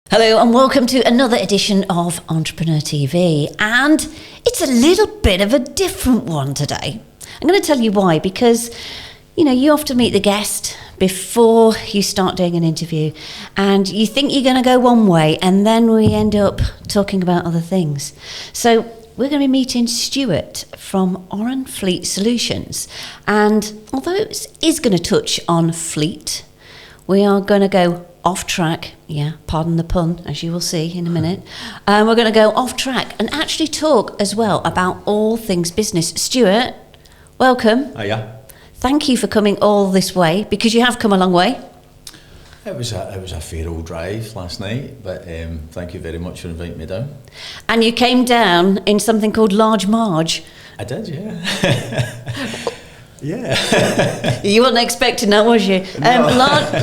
Hello and welcome to another edition of Entrepreneur TV, and it's a little bit of a different one today. I'm going to tell you why, because you often meet the guest before you start doing an interview and you think you're going to go one way and then we end up talking about other things. So we're going to be meeting Stuart from Oran Fleet Solutions, and although it is going to touch on fleet, we are going to go off track, pardon the pun, as you will see in a minute. We're going to go off track and actually talk as well about all things business. Stuart, welcome. Hiya. Thank you for coming all this way, because you have come a long way. It was a fair old drive last night, but thank you very much for inviting me down. And you came down in something called Large Marge. I did, yeah. Yeah. You weren't expecting that, was you? No.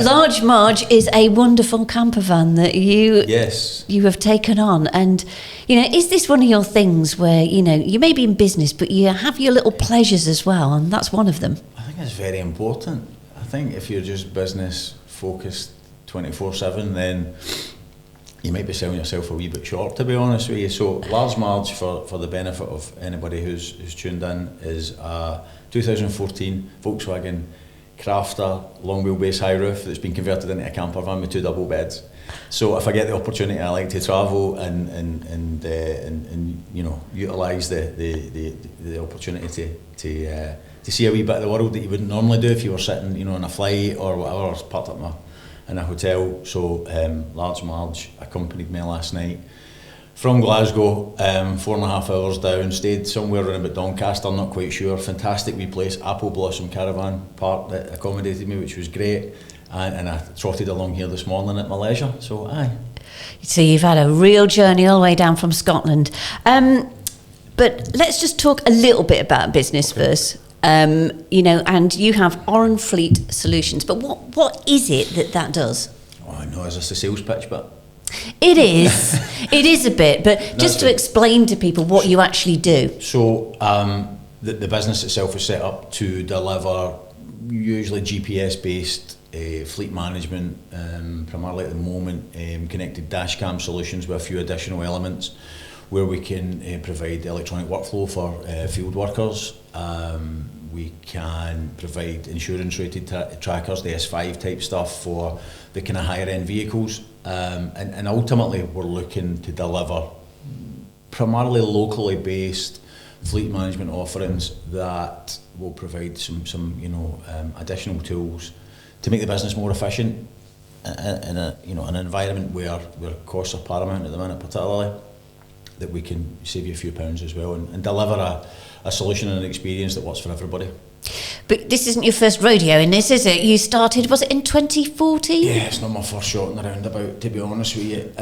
Large Marge is a wonderful camper van that you have taken on, and is this one of your things where you may be in business but you have your little pleasures as well, and that's one of them? I think it's very important. I think if you're just business focused 24/7, then you might be selling yourself a wee bit short, to be honest with you. So Large Marge, for the benefit of anybody who's tuned in, is a 2014 Volkswagen Crafter long wheelbase high roof that's been converted into a camper van with 2 double beds. So if I get the opportunity, I like to travel and utilise the opportunity to see a wee bit of the world that you wouldn't normally do if you were sitting on a flight or whatever, or parked up in a hotel. So Large Marge accompanied me last night from Glasgow, 4.5 hours down, stayed somewhere around about Doncaster, I'm not quite sure. Fantastic wee place, Apple Blossom Caravan Park that accommodated me, which was great. And I trotted along here this morning at my leisure, so aye. So you've had a real journey all the way down from Scotland. But let's just talk a little bit about business first. And you have Oran Fleet Solutions, but what is it that does? Oh, I know, is this a sales pitch, but? It is. It is a bit, but just to explain to people what you actually do. So the business itself is set up to deliver usually GPS-based fleet management, primarily at the moment, connected dash cam solutions with a few additional elements where we can provide electronic workflow for field workers. We can provide insurance-rated trackers, the S5 type stuff for the kind of higher end vehicles, and ultimately we're looking to deliver primarily locally based fleet management offerings that will provide some additional tools to make the business more efficient in an environment where costs are paramount at the minute, particularly, that we can save you a few pounds as well and deliver a solution and an experience that works for everybody. But this isn't your first rodeo in this, is it? You started, was it in 2014? Yeah, it's not my first shot in the roundabout, to be honest with you.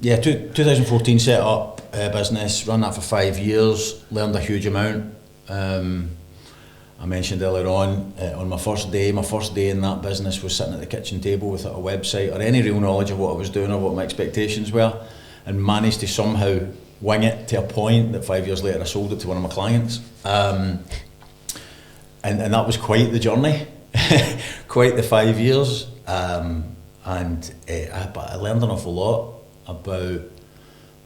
2014 set up a business, ran that for 5 years, learned a huge amount. I mentioned earlier on my first day in that business was sitting at the kitchen table without a website or any real knowledge of what I was doing or what my expectations were, and managed to somehow wing it to a point that 5 years later I sold it to one of my clients. And that was quite the journey, quite the 5 years. But I learned an awful lot about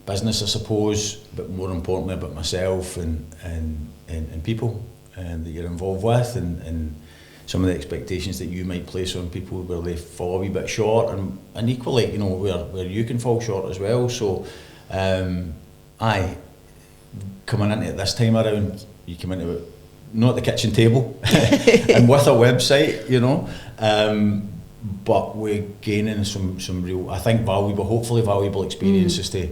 business, I suppose, but more importantly about myself and people that you're involved with, and some of the expectations that you might place on people where they fall a wee bit short, and equally, where you can fall short as well. So, coming into it this time around, you come into it not at the kitchen table and with a website, but we're gaining some real, I think, hopefully valuable experiences to,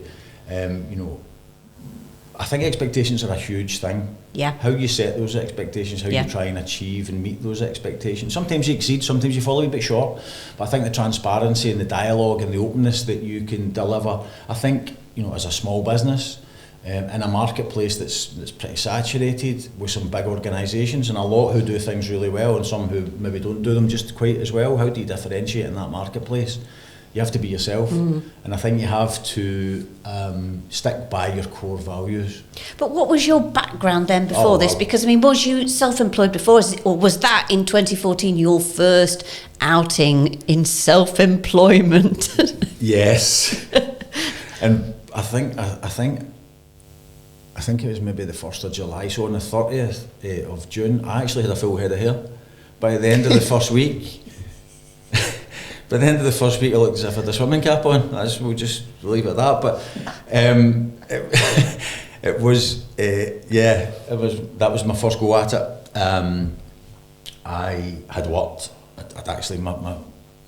I think expectations are a huge thing. Yeah. How you set those expectations, how you try and achieve and meet those expectations. Sometimes you exceed, sometimes you fall a wee bit short, but I think the transparency and the dialogue and the openness that you can deliver, I think, as a small business, in a marketplace that's pretty saturated with some big organisations and a lot who do things really well and some who maybe don't do them just quite as well. How do you differentiate in that marketplace You have to be yourself, and I think you have to stick by your core values. But what was your background then before this? Because, I mean, was you self-employed before, or was that in 2014 your first outing in self-employment? Yes. And I think it was maybe the 1st of July, so on the 30th of June, I actually had a full head of hair. By the end of the first week, I looked as if I had a swimming cap on. We'll just leave it at that. But that was my first go at it. I had worked, I'd actually, my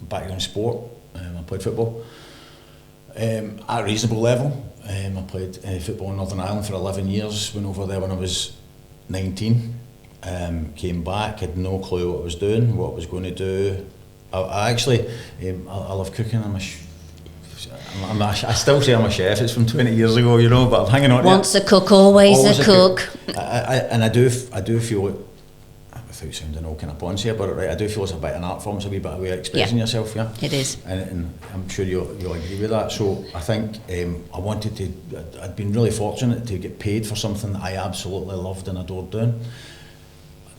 background in sport, I played football at a reasonable level. I played football in Northern Ireland for 11 years, went over there when I was 19, came back, had no clue what I was doing, what I was going to do. I actually, I love cooking. I still say I'm a chef. It's from 20 years ago, you know, but I'm hanging on to it. Once a cook, always a cook. I do feel it, without sounding all kind of poncy about it, right? I do feel it's a bit of an art form, it's a wee bit of a way of expressing yourself, yeah? It is. And I'm sure you'll agree with that. So I think I'd been really fortunate to get paid for something that I absolutely loved and adored doing.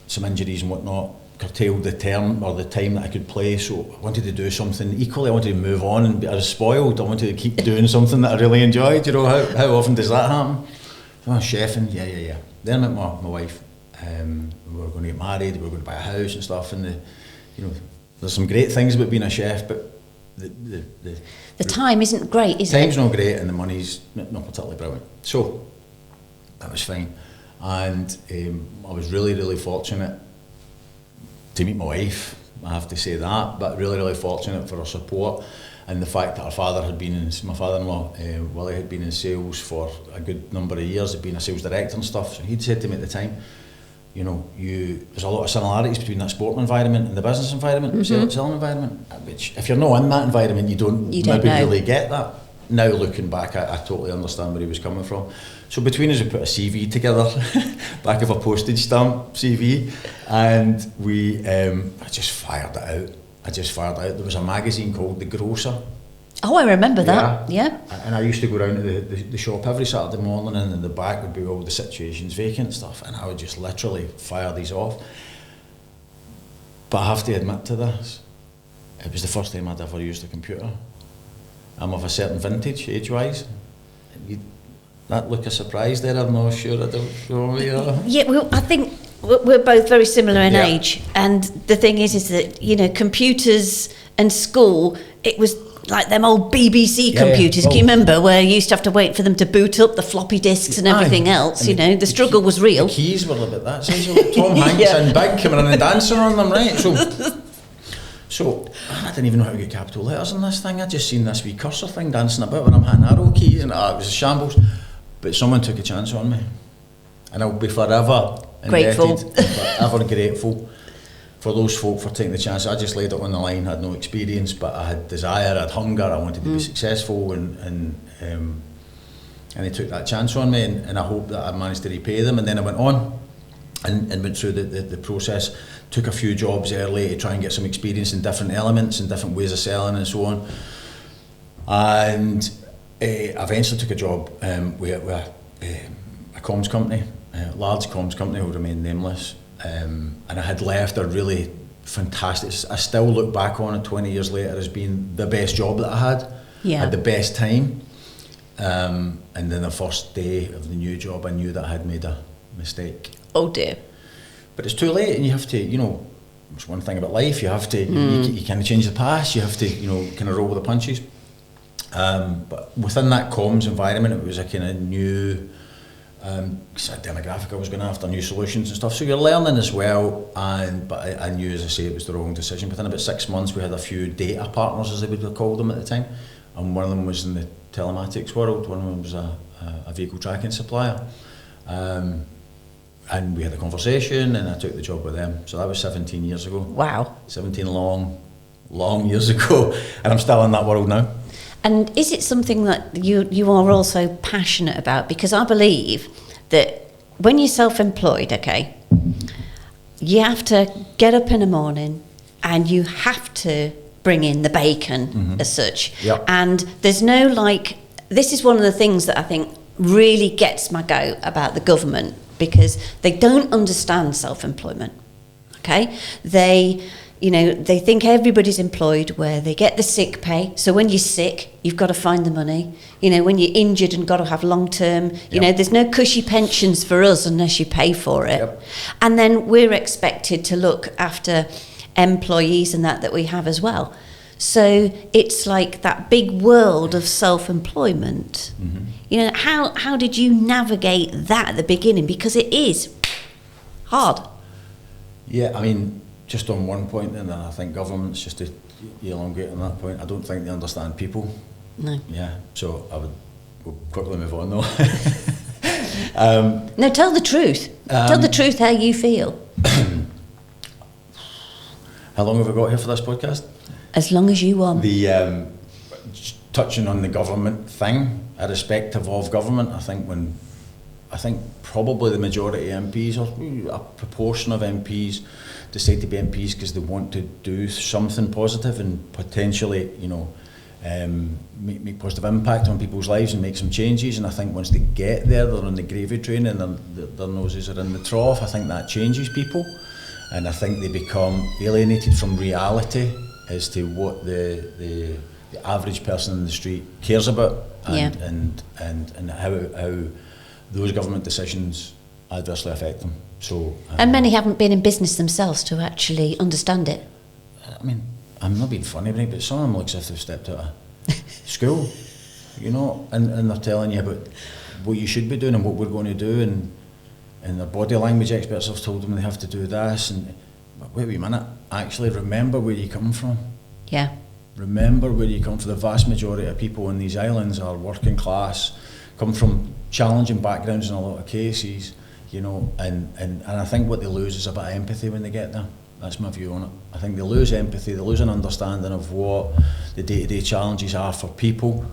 Some injuries and whatnot curtailed the term or the time that I could play, so I wanted to do something equally. I wanted to move on, and I was spoiled. I wanted to keep doing something that I really enjoyed. You know, how often does that happen? So I'm chefing, yeah. Then I met my wife. We were going to get married, we were going to buy a house and stuff, and there's some great things about being a chef, but the time isn't great, is it? Time's not great, and the money's not particularly brilliant. So that was fine, and I was really, really fortunate to meet my wife, I have to say that, but really, really fortunate for her support and the fact that my father-in-law, Willie, had been in sales for a good number of years, had been a sales director and stuff, so he'd said to me at the time, you know, there's a lot of similarities between that sporting environment and the business environment, selling environment, which if you're not in that environment, you don't really get that. Now looking back, I totally understand where he was coming from. So between us, we put a CV together, back of a postage stamp CV, and I just fired it out. There was a magazine called The Grocer. Oh, I remember that, yeah. And I used to go around to the shop every Saturday morning, and in the back would be all the situations vacant stuff, and I would just literally fire these off. But I have to admit to this, it was the first time I'd ever used a computer. I'm of a certain vintage, age-wise. That look of surprise there, I'm not sure, I don't know. Yeah, well, I think we're both very similar in age, and the thing is that, you know, computers and school, it was like them old BBC computers. Can you remember where you used to have to wait for them to boot up the floppy disks and everything else? And the struggle was real. The keys were about that size, like Tom Hanks and Big coming in and dancing on them, right? So I didn't even know how to get capital letters in this thing. I just seen this wee cursor thing dancing about when I'm hitting arrow keys, and it was a shambles. But someone took a chance on me, and I'll be forever indebted, forever grateful for those folk for taking the chance. I just laid it on the line. I had no experience, but I had desire, I had hunger, I wanted to be successful, and they took that chance on me, and I hope that I managed to repay them. And then I went on and went through the process, took a few jobs early to try and get some experience in different elements and different ways of selling and so on. And I eventually took a job with a comms company, a large comms company who remain nameless. And I had left a really fantastic, I still look back on it 20 years later as being the best job that I had. I had the best time. And then the first day of the new job, I knew that I had made a mistake. Oh dear. But it's too late, and you have to, it's one thing about life, you have to, you kind of change the past, you have to, kind of roll with the punches. But within that comms environment, it was a kind of new demographic I was going after, new solutions and stuff. So you're learning as well, but I knew, as I say, it was the wrong decision. Within about 6 months, we had a few data partners, as they would have called them at the time, and one of them was in the telematics world. One of them was a vehicle tracking supplier. And we had a conversation, and I took the job with them. So that was 17 years ago. Wow. 17 long years ago, and I'm still in that world now. And is it something that you are also passionate about? Because I believe that when you're self-employed, okay, you have to get up in the morning and you have to bring in the bacon as such. Yep. And there's no this is one of the things that I think really gets my goat about the government, because they don't understand self-employment. Okay, they think everybody's employed, where they get the sick pay. So when you're sick, you've got to find the money. When you're injured and got to have long-term, there's no cushy pensions for us unless you pay for it. Yep. And then we're expected to look after employees and that we have as well. So it's like that big world of self-employment. How did you navigate that at the beginning? Because it is hard. Yeah, I mean, just on one point, and then I think governments, just to elongate on that point, I don't think they understand people. No. Yeah, so we'll quickly move on though. No, tell the truth. Tell the truth how you feel. How long have we got here for this podcast? As long as you want. The touching on the government thing, irrespective of government, I think probably the majority of MPs, or a proportion of MPs, decide to be MPs because they want to do something positive and potentially, make positive impact on people's lives and make some changes. And I think once they get there, they're on the gravy train and their noses are in the trough. I think that changes people, and I think they become alienated from reality as to what the average person in the street cares about, and how those government decisions adversely affect them. So, and many haven't been in business themselves to actually understand it. I mean, I'm not being funny, but some of them look as if they've stepped out of school, and they're telling you about what you should be doing and what we're going to do, and their body language experts have told them they have to do this, and wait a minute, actually remember where you come from. Yeah. Remember where you come from. The vast majority of people on these islands are working class, come from challenging backgrounds in a lot of cases, and I think what they lose is a bit of empathy when they get there. That's my view on it. I think they lose empathy, they lose an understanding of what the day-to-day challenges are for people,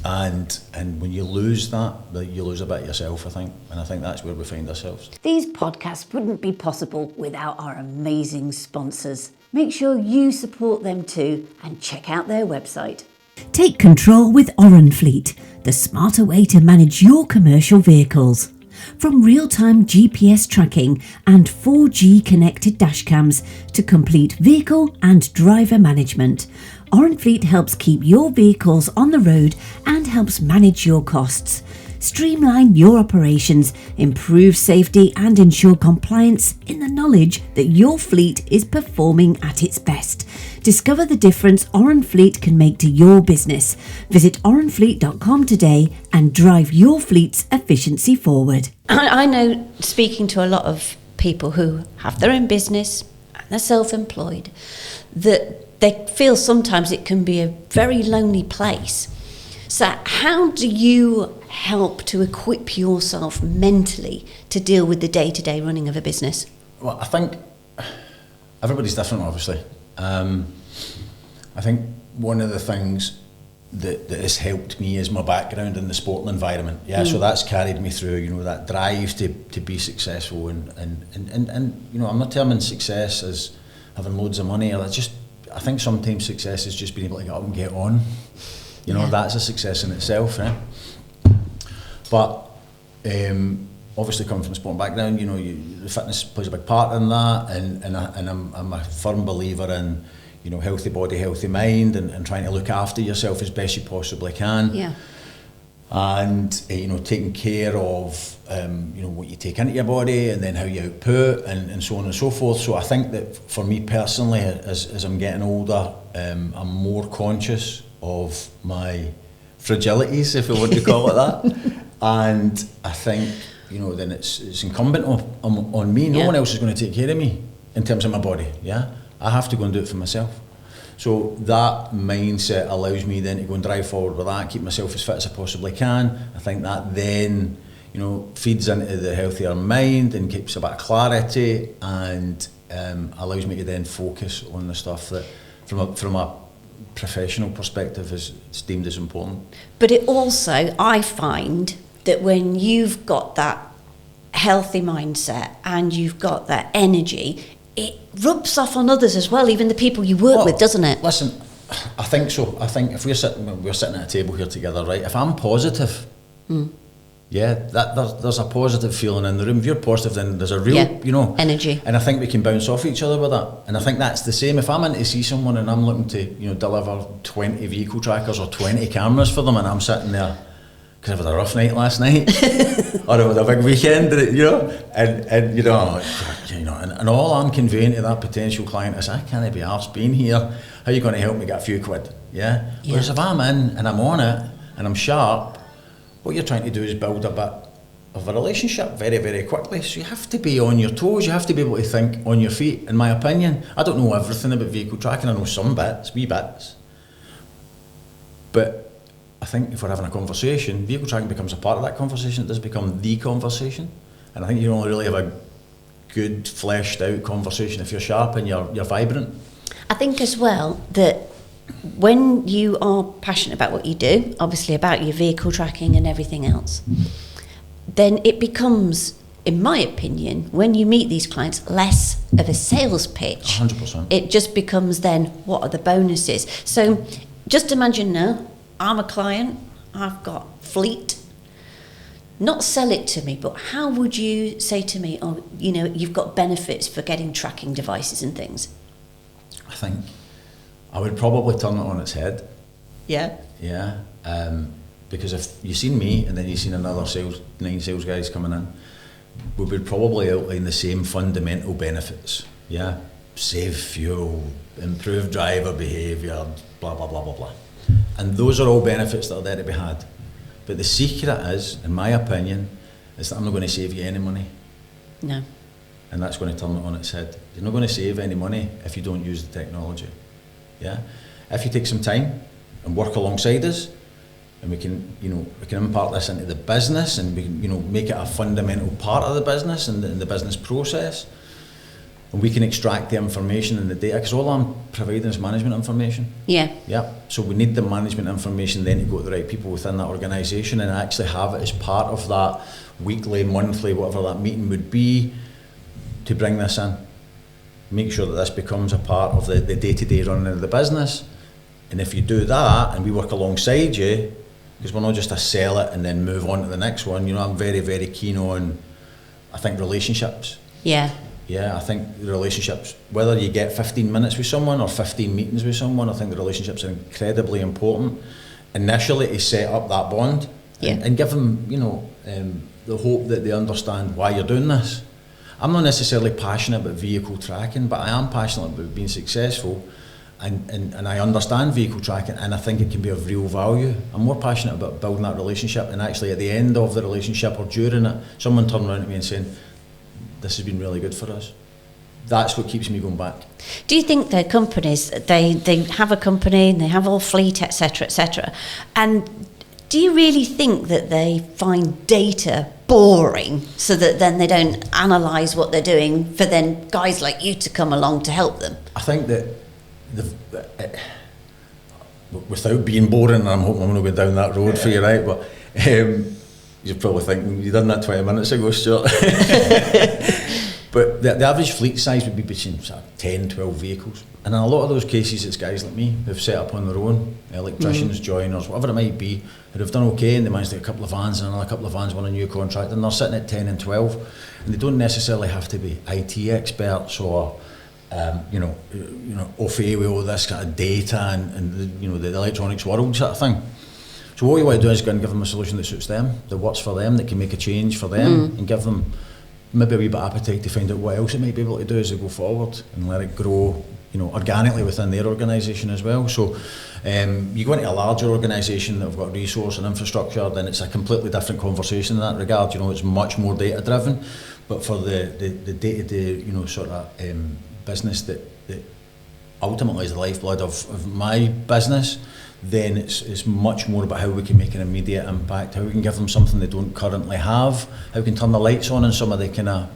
and when you lose that, you lose a bit of yourself, I think, and I think that's where we find ourselves. These podcasts wouldn't be possible without our amazing sponsors. Make sure you support them too and check out their website. Take control with Oran Fleet, the smarter way to manage your commercial vehicles. From real-time GPS tracking and 4G connected dashcams to complete vehicle and driver management, Oran Fleet helps keep your vehicles on the road and helps manage your costs. Streamline your operations, improve safety and ensure compliance in the knowledge that your fleet is performing at its best. Discover the difference Oran Fleet can make to your business. Visit oranfleet.com today and drive your fleet's efficiency forward. I know, speaking to a lot of people who have their own business and they're self-employed, that they feel sometimes it can be a very lonely place. So how do you help to equip yourself mentally to deal with the day-to-day running of a business? Well, I think everybody's different, obviously. I think one of the things that has helped me is my background in the sporting environment. So that's carried me through, that drive to be successful, and I'm not terming success as having loads of money. I think sometimes success is just being able to get up and get on. That's a success in itself, right? But obviously coming from a sporting background, the fitness plays a big part in that, and I'm a firm believer in, healthy body, healthy mind, and trying to look after yourself as best you possibly can. Yeah. And taking care of what you take into your body, and then how you output, and so on and so forth. So I think that for me personally, as I'm getting older, I'm more conscious of my fragilities, if we want to call it that. And I think, then it's incumbent on me. No one else is going to take care of me in terms of my body. I have to go and do it for myself. So that mindset allows me then to go and drive forward with that, keep myself as fit as I possibly can. I think that then, feeds into the healthier mind and keeps a bit of clarity, and allows me to then focus on the stuff that from a professional perspective is deemed as important. But it also, I find that when you've got that healthy mindset and you've got that energy, it rubs off on others as well, even the people you work with, doesn't it? Listen, I think so. I think if we're sitting at a table here together, right? If I'm positive, yeah, there's a positive feeling in the room. If you're positive, then there's a real, energy. And I think we can bounce off each other with that. And I think that's the same. If I'm in to see someone and I'm looking to, deliver 20 vehicle trackers or 20 cameras for them, and I'm sitting there because I've had a rough night last night, or I've had a big weekend, and all I'm conveying to that potential client is, I can't be arsed being here. How are you going to help me get a few quid? Yeah. Whereas if I'm in and I'm on it and I'm sharp, what you're trying to do is build a bit of a relationship very, very quickly. So you have to be on your toes. You have to be able to think on your feet, in my opinion. I don't know everything about vehicle tracking. I know some bits, wee bits. But I think if we're having a conversation, vehicle tracking becomes a part of that conversation. It does become the conversation. And I think you only really have a good, fleshed out conversation if you're sharp and you're vibrant. I think as well that when you are passionate about what you do, obviously about your vehicle tracking and everything else, then it becomes, in my opinion, when you meet these clients, less of a sales pitch. 100%. It just becomes then, what are the bonuses? So just imagine now, I'm a client, I've got fleet. Not sell it to me, but how would you say to me, you've got benefits for getting tracking devices and things? I think I would probably turn it on its head. Yeah? Yeah. Because if you've seen me and then you've seen another 9 sales guys coming in, we would probably outline the same fundamental benefits. Yeah. Save fuel, improve driver behaviour, blah, blah, blah, blah, blah. And those are all benefits that are there to be had. But the secret is, in my opinion, is that I'm not going to save you any money. No. And that's going to turn it on its head. You're not going to save any money if you don't use the technology. Yeah? If you take some time and work alongside us, and we can impart this into the business, and we can, make it a fundamental part of the business and the business process, and we can extract the information and the data, because all I'm providing is management information. Yeah. Yeah. So we need the management information then to go to the right people within that organisation and actually have it as part of that weekly, monthly, whatever that meeting would be, to bring this in. Make sure that this becomes a part of the day-to-day running of the business. And if you do that and we work alongside you, because we're not just to sell it and then move on to the next one, I'm very, very keen on, I think, relationships. Yeah. Yeah, I think the relationships, whether you get 15 minutes with someone or 15 meetings with someone, I think the relationships are incredibly important initially to set up that bond. And give them, the hope that they understand why you're doing this. I'm not necessarily passionate about vehicle tracking, but I am passionate about being successful, and I understand vehicle tracking, and I think it can be of real value. I'm more passionate about building that relationship, and actually at the end of the relationship or during it, someone turning around to me and saying, this has been really good for us. That's what keeps me going back. Do you think that companies, they have a company and they have all fleet, etc., and do you really think that they find data boring so that then they don't analyse what they're doing for then guys like you to come along to help them? I think that without being boring, and I'm hoping I'm going to go down that road for you, right? But you're probably thinking, you done that 20 minutes ago, Stuart. But the average fleet size would be between 10, 12 vehicles. And in a lot of those cases, it's guys like me who've set up on their own, electricians, joiners, whatever it might be, who have done okay, and they managed to get a couple of vans and another couple of vans won a new contract, and they're sitting at 10 and 12. And they don't necessarily have to be IT experts or au fait with all this kind of data and the electronics world sort of thing. So what you want to do is go and give them a solution that suits them, that works for them, that can make a change for them, and give them maybe a wee bit of appetite to find out what else it might be able to do as they go forward, and let it grow, organically within their organisation as well. So you go into a larger organisation that have got resource and infrastructure, then it's a completely different conversation in that regard. It's much more data driven. But for the day-to-day, sort of business that ultimately is the lifeblood of my business, then it's much more about how we can make an immediate impact, how we can give them something they don't currently have, how we can turn the lights on some of the kind of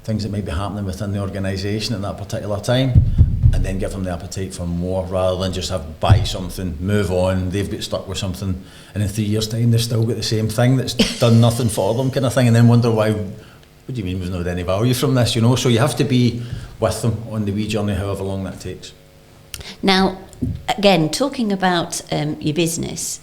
things that might be happening within the organisation at that particular time, and then give them the appetite for more, rather than just buy something, move on, they've got stuck with something, and in 3 years' time they've still got the same thing that's done nothing for them kind of thing, and then wonder why what do you mean we've not had any value from this, you know? So you have to be with them on the wee journey, however long that takes. Now, again, talking about your business,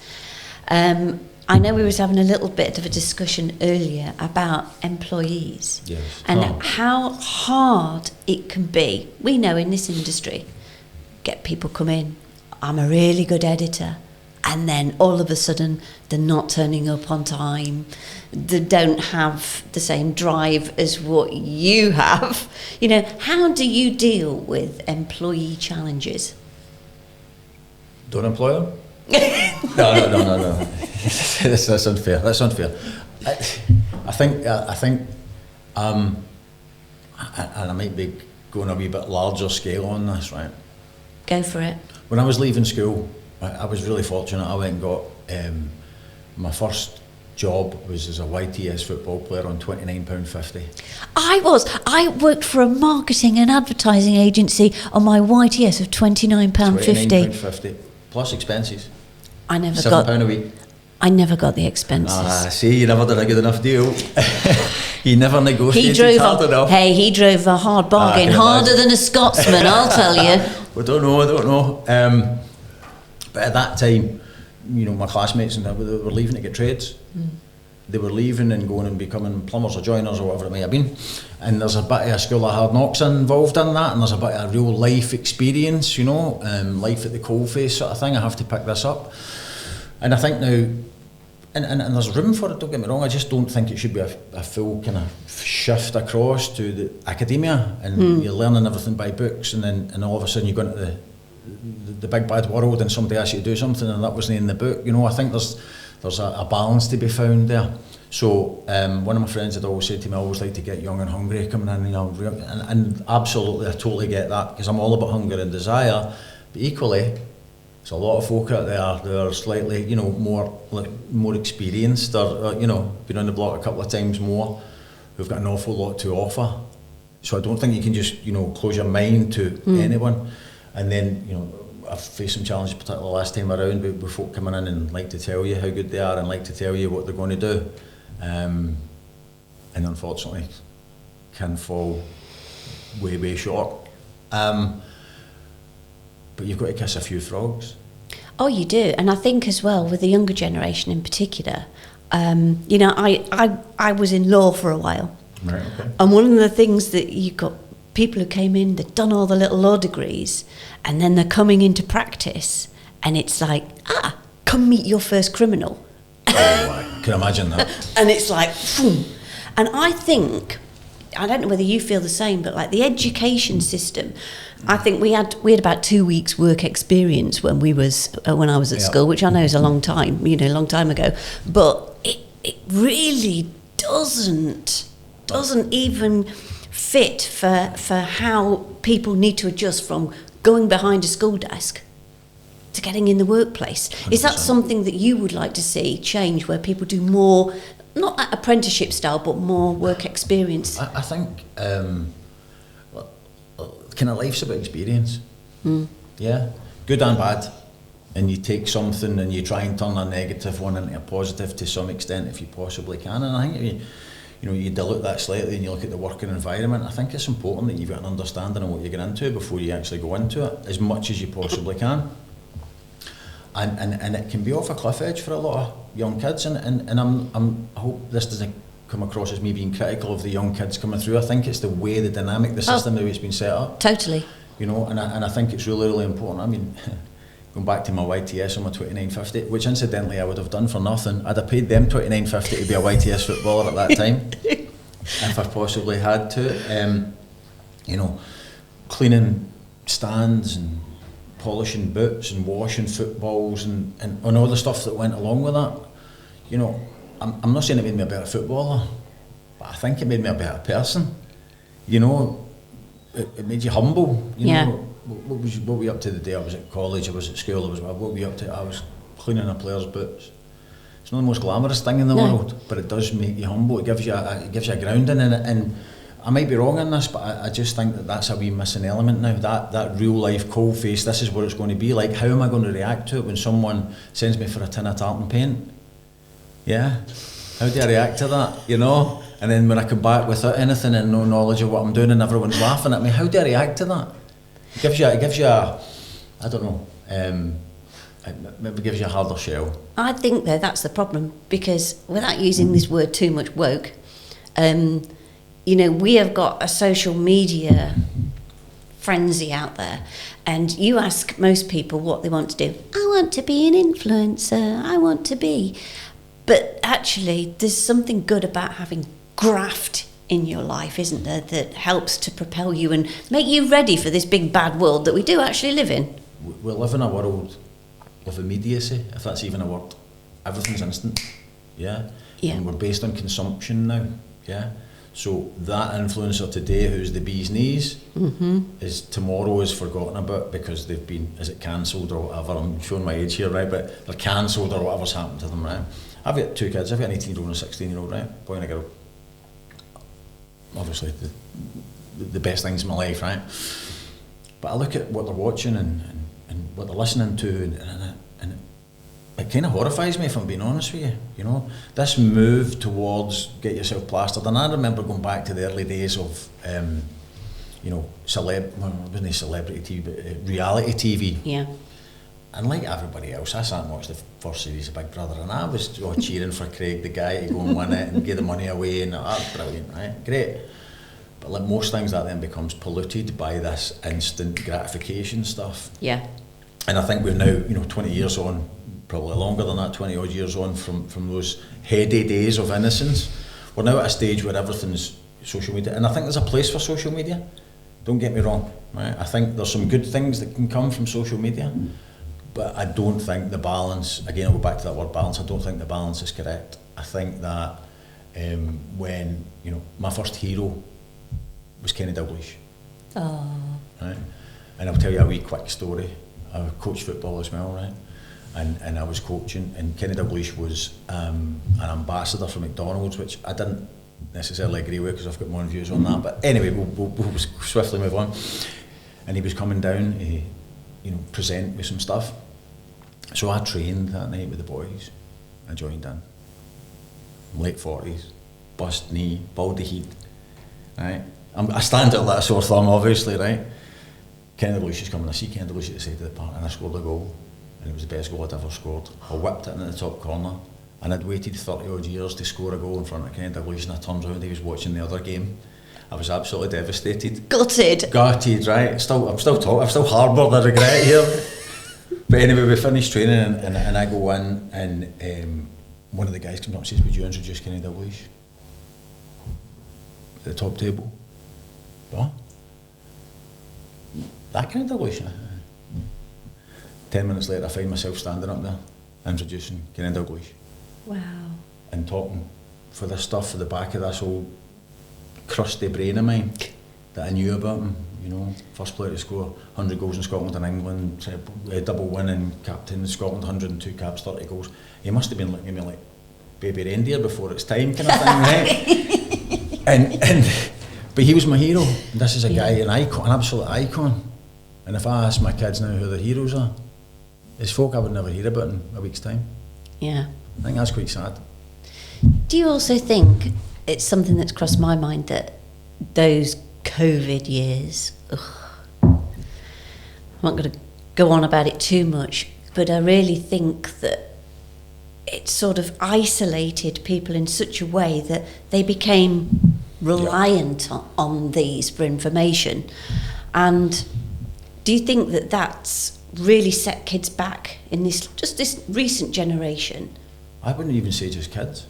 I know we was having a little bit of a discussion earlier about employees. Yes. And how hard it can be. We know in this industry, get people come in, I'm a really good editor, and then all of a sudden they're not turning up on time, they don't have the same drive as what you have. You know, how do you deal with employee challenges? Don't employ them? No. That's unfair. I think, and I might be going a wee bit larger scale on this, right? Go for it. When I was leaving school, I was really fortunate. I went and got my first job was as a YTS football player on £29.50. I worked for a marketing and advertising agency on my YTS of £29.50. £29.50 plus expenses. I never got £7 a week. I never got the expenses. See, you never did a good enough deal. He never negotiated hard enough. Hey, he drove a hard bargain, harder than a Scotsman, I'll tell you. I don't know. But at that time, you know, my classmates and they were leaving to get trades. They were leaving and going and becoming plumbers or joiners or whatever it may have been. And there's a bit of a school of hard knocks involved in that, and there's a bit of real life experience, you know, life at the coalface sort of thing. I have to pick this up. And I think now, and there's room for it, don't get me wrong, I just don't think it should be a full kind of shift across to the academia, and you're learning everything by books, and then all of a sudden you go into the big bad world and somebody asks you to do something and that wasn't in the book. You know, I think there's a balance to be found there. So one of my friends had always said to me, I always like to get young and hungry coming in, you know, and absolutely I totally get that, because I'm all about hunger and desire, but equally there's a lot of folk out there that are slightly, you know, more experienced, or you know, been on the block a couple of times more, who've got an awful lot to offer. So I don't think you can just, you know, close your mind to anyone. And then, you know, I've faced some challenges, particularly last time around, with folk coming in and like to tell you how good they are and like to tell you what they're going to do, and unfortunately can fall way short. But you've got to kiss a few frogs. Oh, you do. And I think as well, with the younger generation in particular, you know, I was in law for a while. Right, okay. And one of the things that you got people who came in, they'd done all the little law degrees, and then they're coming into practice, and it's like, come meet your first criminal. Oh, I can imagine that. And it's like, phoom. And I think, I don't know whether you feel the same, but like the education system, I think we had about 2 weeks work experience when I was at school, which I know is a long time, you know, a long time ago, but it really doesn't even fit for how people need to adjust from going behind a school desk to getting in the workplace. 100%. Is that something that you would like to see change, where people do more, not apprenticeship style, but more work experience? I think kind of life's about experience. Yeah, good and bad. And you take something and you try and turn a negative one into a positive to some extent if you possibly can. And I think you dilute that slightly and you look at the working environment. I think it's important that you've got an understanding of what you're getting into before you actually go into it, as much as you possibly can. And it can be off a cliff edge for a lot of young kids, and I hope this doesn't come across as me being critical of the young kids coming through. I think it's the way, the dynamic, the system, the way it's been set up. Totally. You know, and I think it's really important. I mean, going back to my YTS on my £29.50, which incidentally I would have done for nothing. I'd have paid them £29.50 to be a YTS footballer at that time, if I possibly had to. You know, cleaning stands and polishing boots and washing footballs and all the stuff that went along with that. You know, I'm not saying it made me a better footballer, but I think it made me a better person. You know, it made you humble. You know, what were you up to the day? I was at college, I was at school, what were you up to? I was cleaning a player's boots. It's not the most glamorous thing in the world, but it does make you humble. It gives you a grounding in it. And I might be wrong in this, but I just think that's a wee missing element now. That real life cold face, this is what it's going to be like. How am I going to react to it when someone sends me for a tin of tartan paint? Yeah. How do I react to that, you know? And then when I come back without anything and no knowledge of what I'm doing and everyone's laughing at me, how do I react to that? It gives you a I don't know, it maybe gives you a harder shell. I think, though, that's the problem, because without using this word too much woke, you know, we have got a social media frenzy out there, and you ask most people what they want to do. I want to be an influencer, I want to be. But actually, there's something good about having graft in your life, isn't there, that helps to propel you and make you ready for this big bad world that we do actually live in. We live in a world of immediacy, if that's even a word. Everything's instant, yeah? And we're based on consumption now, yeah? So that influencer today who's the bee's knees is tomorrow is forgotten about because they've been, is it cancelled or whatever? I'm showing my age here, right? But they're cancelled or whatever's happened to them, right? I've got two kids. I've got an 18-year-old and a 16-year-old, right? Boy and a girl. Obviously, the best things in my life, right? But I look at what they're watching and what they're listening to, and it kind of horrifies me, if I'm being honest with you. You know, this move towards get yourself plastered. And I remember going back to the early days of, you know, wasn't celebrity TV, but reality TV. Yeah. And like everybody else, I sat and watched the first series of Big Brother, and I was cheering for Craig, the guy, to go and win it and give the money away, and that's brilliant, right? Great. But like most things, that then becomes polluted by this instant gratification stuff. Yeah. And I think we're now, you know, 20 years on, probably longer than that, 20 odd years on from those heady days of innocence. We're now at a stage where everything's social media, and I think there's a place for social media. Don't get me wrong, right? I think there's some good things that can come from social media. But I don't think the balance, again I'll go back to that word balance, I don't think the balance is correct. I think that when, you know, my first hero was Kenny Dalglish. Oh. Right? And I'll tell you a wee quick story. I coached football as well, right? And I was coaching, and Kenny Dalglish was an ambassador for McDonald's, which I didn't necessarily agree with because I've got my own views on that. But anyway, we'll swiftly move on. And he was coming down, you know, present with some stuff. So I trained that night with the boys. I joined in. Late 40s, bust knee, baldy heat, right? I stand out like a sore thumb, obviously, right? Kenny Dalglish is coming. I see Kenny Dalglish at the side of the park, and I scored a goal, and it was the best goal I'd ever scored. I whipped it in the top corner, and I'd waited 30 odd years to score a goal in front of Kenny Dalglish, and I turned around, he was watching the other game. I was absolutely devastated. Gutted, right? I'm still harboured a regret here. But anyway, we finished training, and I go in, and one of the guys comes up and says, "Would you introduce Kenny Dalglish?" At the top table. What? That Kenny Dalglish? 10 minutes later, I find myself standing up there, introducing Kenny Dalglish. Wow. And talking for this stuff for the back of this old crusty brain of mine that I knew about him, you know, first player to score 100 goals in Scotland and England, double winning captain in Scotland, 102 caps, 30 goals. He must have been looking at me like baby reindeer before it's time kind of thing, right? But he was my hero. And this is a guy, an icon, an absolute icon. And if I ask my kids now who their heroes are, it's folk I would never hear about in a week's time. Yeah. I think that's quite sad. Do you also think, it's something that's crossed my mind, that those COVID years, I'm not going to go on about it too much, but I really think that it sort of isolated people in such a way that they became reliant on these for information. And do you think that that's really set kids back in this recent generation? I wouldn't even say just kids.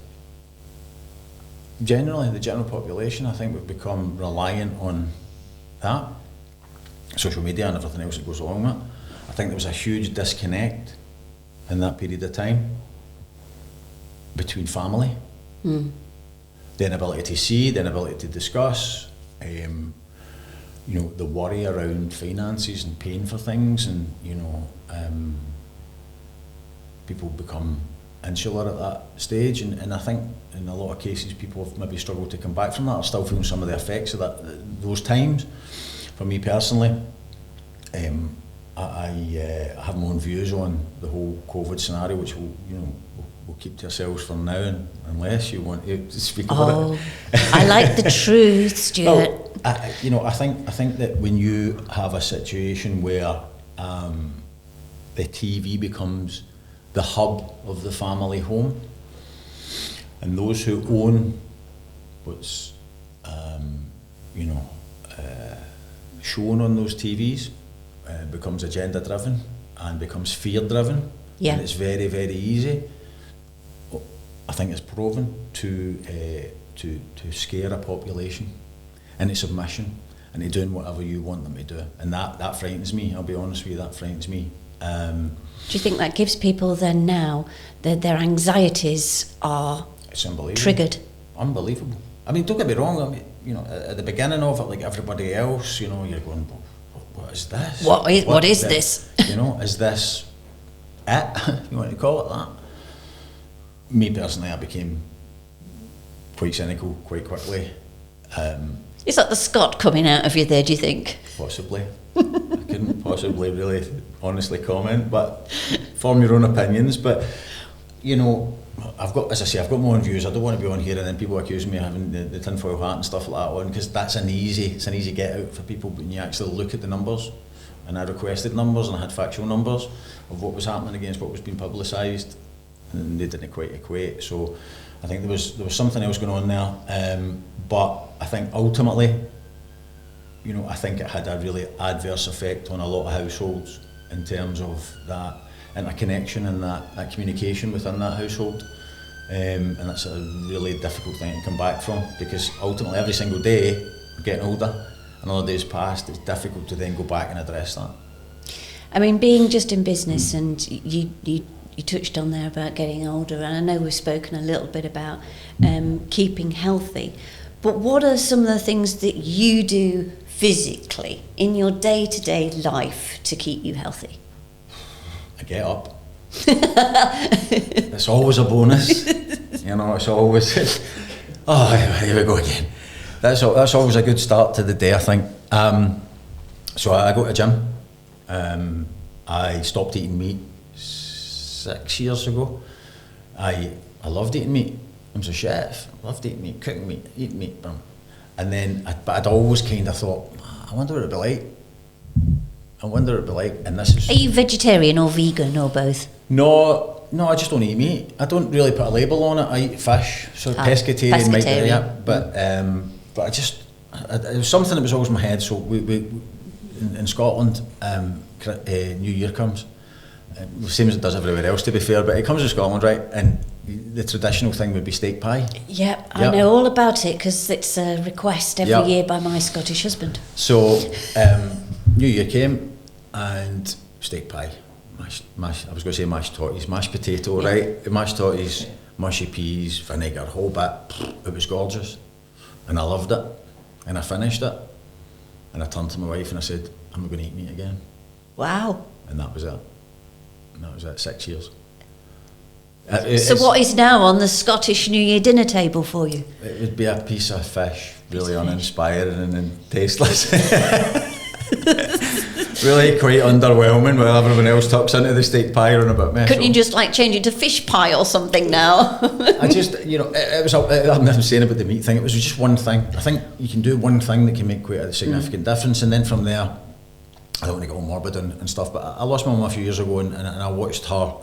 Generally, the general population, I think we've become reliant on that, social media and everything else that goes along with it. I think there was a huge disconnect in that period of time between family, the inability to see, the inability to discuss, you know, the worry around finances and paying for things, and you know, people become insular at that stage, and I think in a lot of cases people have maybe struggled to come back from that, or still feeling some of the effects of those times. For me personally, I have my own views on the whole COVID scenario, which we'll we'll keep to ourselves for now, unless you want to speak about it. I like the truth, Stuart. Well, I think that when you have a situation where the TV becomes the hub of the family home, and those who own what's shown on those TVs becomes agenda driven and becomes fear driven, and it's very, very easy. I think it's proven to scare a population into submission and to doing whatever you want them to do, and that frightens me. I'll be honest with you, that frightens me. Do you think that gives people then now that their anxieties are triggered? Unbelievable. I mean, don't get me wrong. I mean, at the beginning of it, like everybody else, you're going, what is this? What is this? Is this it? You want to call it that? Me personally, I became quite cynical quite quickly. Is that the Scot coming out of you there, do you think? Possibly. I couldn't possibly really honestly comment, but form your own opinions. But, I've got my own views. I don't want to be on here and then people accuse me of having the tinfoil hat and stuff like that on, because it's an easy get out for people when you actually look at the numbers. And I requested numbers and I had factual numbers of what was happening against what was being publicised, and they didn't quite equate. So I think there was something else going on there. But I think ultimately, I think it had a really adverse effect on a lot of households in terms of that interconnection and that communication within that household. And that's a really difficult thing to come back from, because ultimately every single day, we're getting older, another day's passed, it's difficult to then go back and address that. I mean, being just in business, and you touched on there about getting older, and I know we've spoken a little bit about keeping healthy, but what are some of the things that you do physically in your day-to-day life to keep you healthy? I get up. It's always a bonus. It's always, here we go again. That's always a good start to the day, I think. So I go to the gym. I stopped eating meat 6 years ago. I loved eating meat. I was a chef. I loved eating meat, cooking meat, eating meat. And then, but I'd always kind of thought, I wonder what it'd be like. And this is... Are you vegetarian or vegan or both? No, I just don't eat meat. I don't really put a label on it. I eat fish, so pescatarian might be, yeah. But I just, it was something that was always in my head. So we in Scotland, New Year comes, same as it does everywhere else, to be fair, but it comes to Scotland, right? And the traditional thing would be steak pie. Yep, I know all about it, because it's a request every year by my Scottish husband. So New Year came and steak pie, I was going to say mashed totties, mashed potato, right? Mashed totties, mushy peas, vinegar, whole bit. It was gorgeous, and I loved it, and I finished it, and I turned to my wife and I said, I'm not going to eat meat again. Wow. And that was it. 6 years. So what is now on the Scottish New Year dinner table for you? It would be a piece of fish, really uninspiring and tasteless. Really quite underwhelming while everyone else tucks into the steak pie and a bit messy. Couldn't you just change it to fish pie or something now? I just, it was, I'm not saying about the meat thing, it was just one thing. I think you can do one thing that can make quite a significant difference, and then from there, I don't want to get all morbid and stuff, but I lost my mum a few years ago, and I watched her,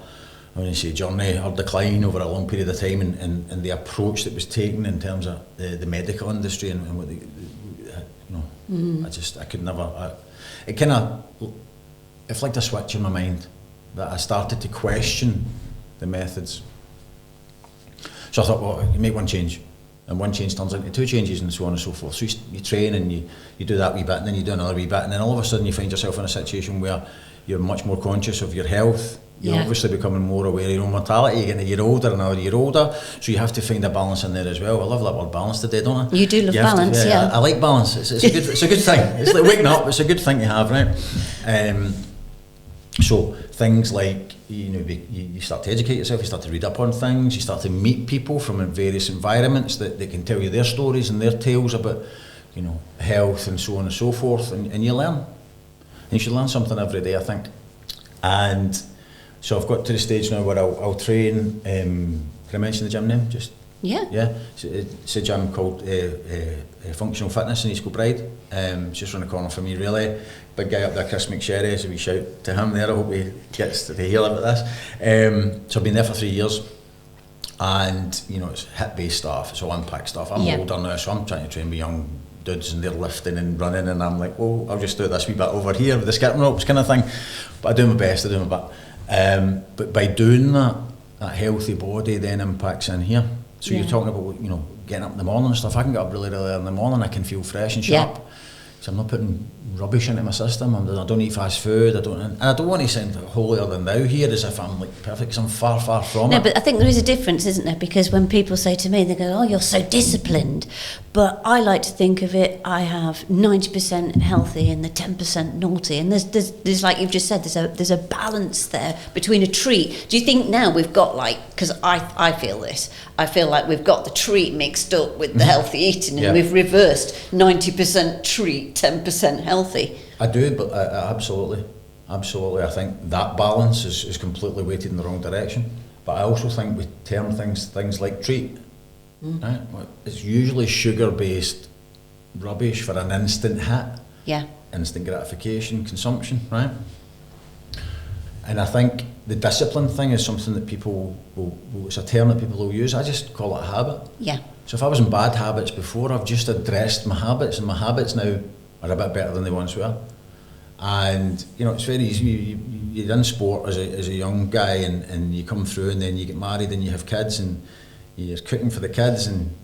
journey, her decline over a long period of time, and the approach that was taken in terms of the medical industry and what I could never, it kind of, it flicked a switch in my mind that I started to question the methods. So I thought, well, you make one change, and one change turns into two changes, and so on and so forth. So you train and you do that wee bit, and then you do another wee bit, and then all of a sudden you find yourself in a situation where you're much more conscious of your health. You're obviously becoming more aware of your own mortality. You're getting a year older, another year older, so you have to find a balance in there as well. I love that word balance today, don't I? You do love balance, yeah. I like balance. It's a good thing. It's like waking up. It's a good thing to have, right? So things like you start to educate yourself. You start to read up on things. You start to meet people from various environments that they can tell you their stories and their tales about, health and so on and so forth, and you learn. And you should learn something every day, I think. And So I've got to the stage now where I'll train. Can I mention the gym name? Yeah. It's a gym called Functional Fitness in East Kilbride. It's just around the corner from me, really. Big guy up there, Chris McSherry, so we shout to him there. I hope he gets to hear about this. So I've been there for 3 years, and it's hit-based stuff, it's all impact stuff. I'm older now, so I'm trying to train with young dudes, and they're lifting and running, and I'm like, well, I'll just do this wee bit over here with the skipping ropes kind of thing. But I do my best, but by doing that healthy body then impacts in here. So you're talking about, getting up in the morning and stuff. I can get up really early in the morning. I can feel fresh and sharp. So I'm not putting rubbish into my system. I don't eat fast food. I don't want to sound holier than thou here as if I'm like perfect, because I'm far, far from it. No, but I think there is a difference, isn't there? Because when people say to me, they go, "Oh, you're so disciplined," but I like to think of it. I have 90% healthy and the 10% naughty, and there's like you've just said, there's a balance there between a treat. Do you think now we've got because I feel this. I feel like we've got the treat mixed up with the healthy eating, and we've reversed 90% treat, 10% healthy. I do, but absolutely. I think that balance is completely weighted in the wrong direction. But I also think we term things like treat. Right? It's usually sugar-based rubbish for an instant hit. Yeah. Instant gratification, consumption, right? And I think the discipline thing is something that people it's a term that people will use. I just call it a habit. Yeah. So if I was in bad habits before, I've just addressed my habits, and my habits now are a bit better than they once were. And it's very easy. You're in sport as a young guy, and you come through, and then you get married, and you have kids, and you're cooking for the kids, and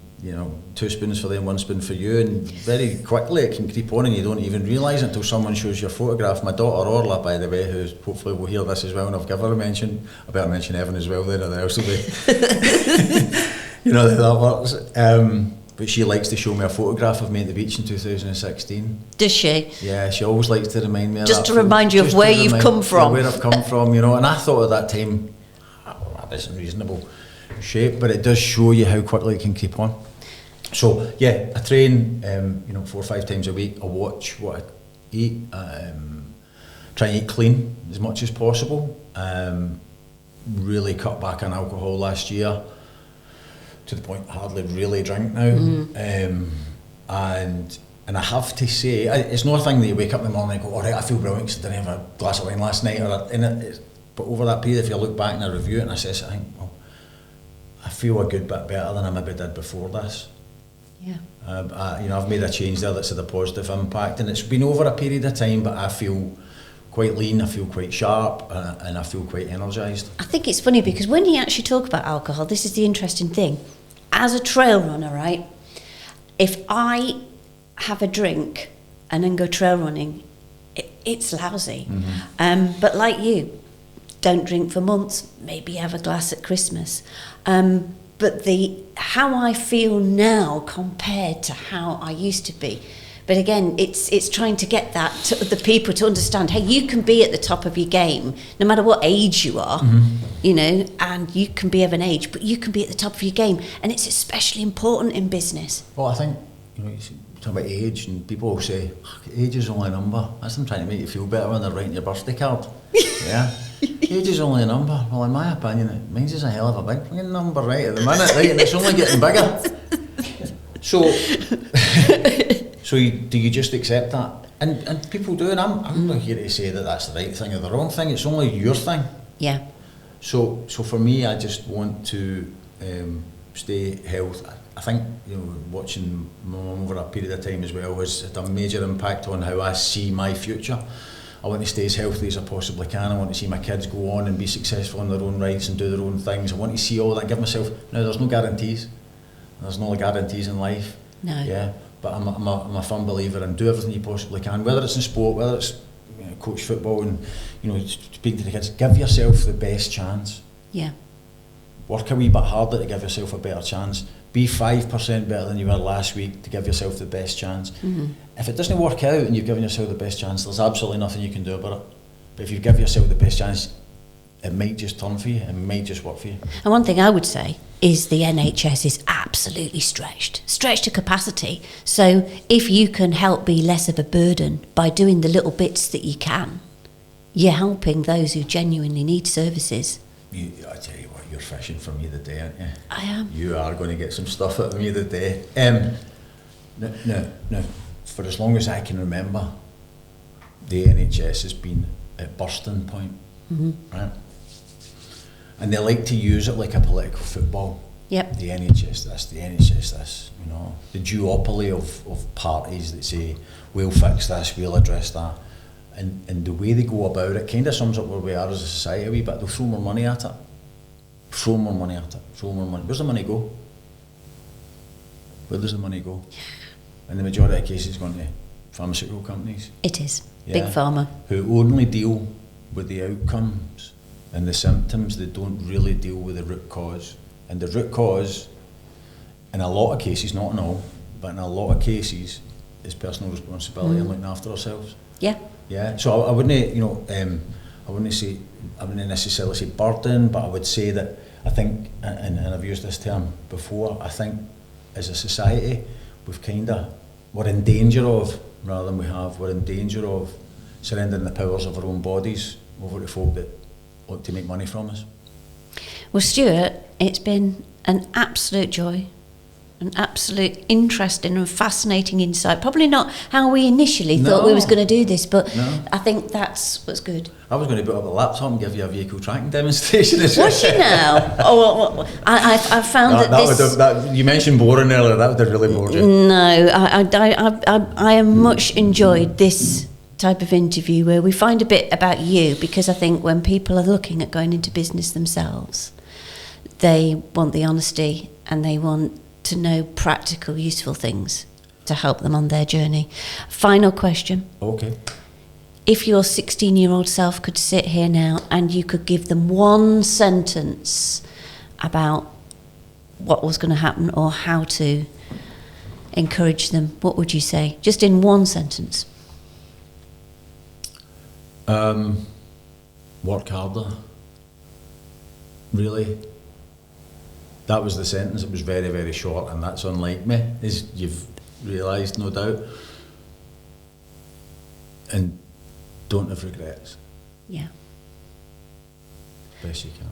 2 spoons for them, 1 spoon for you, and very quickly it can creep on, and you don't even realise it until someone shows your photograph. My daughter Orla, by the way, who hopefully will hear this as well, and I've given her a mention. I better mention Evan as well there, or else will be that works. But she likes to show me a photograph of me at the beach in 2016. Does she? Yeah, she always likes to remind me of just that. To remind you of where you've come from. Where I've come from, and I thought at that time, that is in reasonable shape, but it does show you how quickly it can creep on. So I train 4 or 5 times a week. I watch what I eat, try and eat clean as much as possible. Really cut back on alcohol last year, to the point I hardly really drink now. And I have to say, it's not a thing that you wake up in the morning and go, all right, I feel brilliant because I didn't have a glass of wine last night. But over that period, if you look back and I review it and assess it, I think, well, I feel a good bit better than I maybe did before this. Yeah. I've made a change there that's had a positive impact, and it's been over a period of time, but I feel quite lean, I feel quite sharp, and I feel quite energised. I think it's funny because when you actually talk about alcohol, this is the interesting thing. As a trail runner, right, if I have a drink and then go trail running, it's lousy. But like you, don't drink for months, maybe have a glass at Christmas. But how I feel now compared to how I used to be. But again, it's trying to get that to the people to understand, hey, you can be at the top of your game, no matter what age you are, and you can be of an age, but you can be at the top of your game. And it's especially important in business. Well, I think, you talk about age, and people will say, age is only a number. That's them trying to make you feel better when they're writing your birthday card. Yeah. Age is only a number. Well, in my opinion, it means it's a hell of a big number right at the minute, right? And it's only getting bigger. So do you just accept that? And people do, and I'm not here to say that that's the right thing or the wrong thing. It's only your thing. Yeah. So for me, I just want to stay healthy. I think watching my mum over a period of time as well has had a major impact on how I see my future. I want to stay as healthy as I possibly can. I want to see my kids go on and be successful in their own rights and do their own things. I want to see all that, give myself... Now, there's no guarantees. There's no guarantees in life. No. Yeah, but I'm a firm believer in do everything you possibly can, whether it's in sport, whether it's coach football and speak to the kids. Give yourself the best chance. Yeah. Work a wee bit harder to give yourself a better chance. Be 5% better than you were last week to give yourself the best chance. If it doesn't work out and you've given yourself the best chance, there's absolutely nothing you can do about it. But if you give yourself the best chance, it might just turn for you, it might just work for you. And one thing I would say is the NHS is absolutely stretched to capacity. So if you can help be less of a burden by doing the little bits that you can, you're helping those who genuinely need services. I tell you what, you're fishing for me today, aren't you? I am. You are going to get some stuff out of me today. No. For as long as I can remember, the NHS has been at bursting point, right? And they like to use it like a political football. Yep. The NHS this, you know, the duopoly of parties that say, we'll fix this, we'll address that. And the way they go about it kind of sums up where we are as a society a wee bit. They'll throw more money at it. Throw more money. Where's the money go? Where does the money go? And the majority of cases going to pharmaceutical companies. It is. Big pharma. Who only deal with the outcomes and the symptoms. They don't really deal with the root cause. And the root cause, in a lot of cases, not in all, but in a lot of cases, is personal responsibility and looking after ourselves. Yeah. Yeah. So I wouldn't, you know, I wouldn't necessarily say burden, but I would say that I think, and I've used this term before, I think as a society, we're in danger of, we're in danger of surrendering the powers of our own bodies over to folk that want to make money from us. Well, Stuart, it's been an absolute joy, an absolute interesting and fascinating insight. Probably not how we initially thought we was going to do this, but I think that's what's good. I was going to put up a laptop and give you a vehicle tracking demonstration. Was you now? I found that you mentioned boring earlier. That would have really bored you. No, I have much enjoyed this type of interview where we find a bit about you, because I think when people are looking at going into business themselves, they want the honesty and they want to know practical, useful things to help them on their journey. Final question. Okay. If your 16-year-old self could sit here now and you could give them one sentence about what was going to happen or how to encourage them, what would you say? Just in one sentence. Work harder. Really. That was the sentence. It was very, very short, and that's unlike me, as you've realised, no doubt. And don't have regrets. Yeah. Best you can.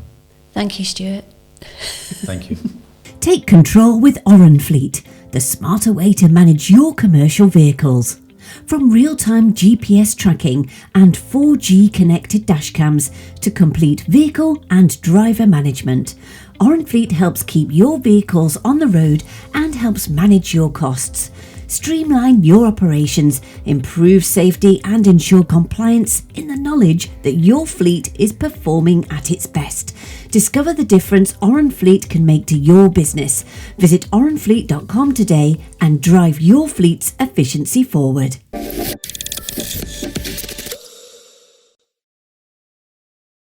Thank you, Stuart. Thank you. Take control with Oran Fleet, the smarter way to manage your commercial vehicles. From real-time GPS tracking and 4G connected dashcams to complete vehicle and driver management, Oran Fleet helps keep your vehicles on the road and helps manage your costs. Streamline your operations, improve safety and ensure compliance in the knowledge that your fleet is performing at its best. Discover the difference Oran Fleet can make to your business. Visit oranfleet.com today and drive your fleet's efficiency forward.